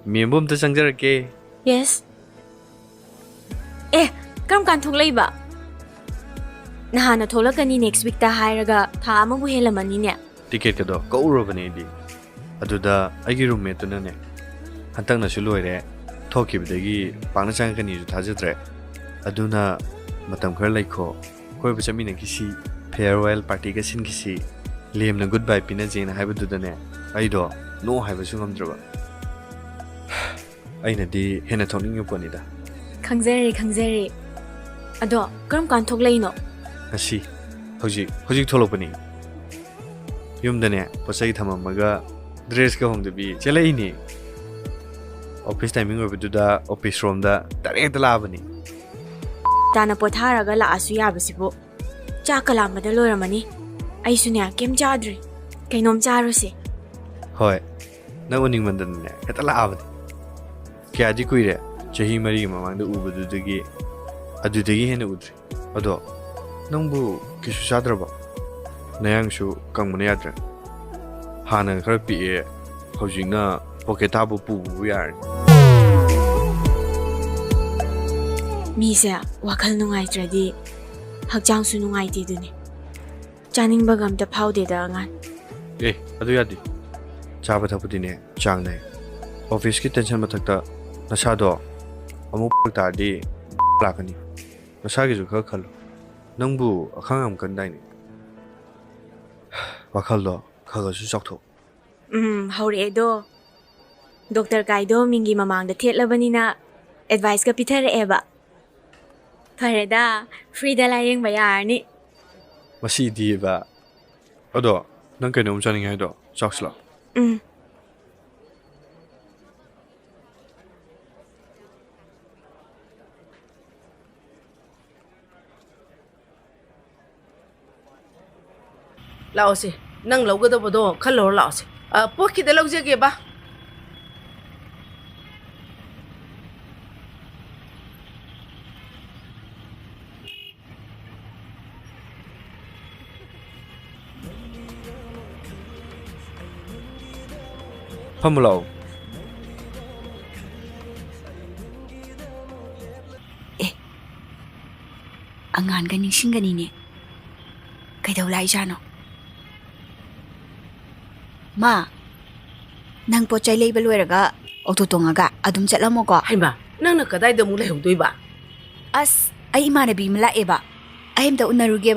Miembum to Sanjarake. Yes. Come can talk labor. Nahana Tolakani next week the hiraga, Tama Buhelamanine. Ticket do, go over Nady. Aduda, I give roommate to Nane. Hantana Suluere, talk with the Gi, Panasankani to Tazatre. Aduna, Matam Kerlako, Horbachamina Kisi, farewell party Gasin Kisi, Liam the goodbye Pinazi and have to the net. I do, no have a sungum dribble. I know the Henatoning Uponida. Kangzeri. Ado, come can talk lino. I see. Hoji Tolopani. Yum the net, Posay Tamamaga, dress go home to be Jelani. Office timing over to the office room the Direct Lavani. Dana Potaraga la Asuyabasibo. Chakalama the Lora money. I sunya Kim Jadri. Kainom Jarosi. Hoy, no one in London at a lavani. Kiadi Quire, Jahi Marima among the Uber do the gay. I do the hen wood. Ado, Numbu, Kishadraba. Nayangshu, Kangmuniadra. Hana Herpy, Hojina, Poketabu Poo, we are. Misa, Wakal Nungai Tradi. Hakjang Sunungai didn't. Janning Bagam the powder dangan. Eh, Aduyadi. Chabataputine, Changne. Office kitchen matata, Nasado, Amuputadi, Blacani. Nasagi to Kirkal. Numbu, a Kangam Kandini. Wakalo, Kagasukto. How Dr. Kaido Mingi Mamang the Tetlabanina. Advice Capiter Eva. Pareda, Frida lying by Arnie. Masi diva. Ado, Duncan Johnny Ido, Soxla. Laosi, Nang Logo the Bodo, Color Loss. Poki the Logia Geba. Pamulo. Angan ganing singanini. Kaidaw lai jano. Ma, nang po chay label weraga, otutungaga, adum chatla mo ko. Hima, Nang Nakadai the Mule Huiba. As, ay imanabi mala eba. I am the unaruge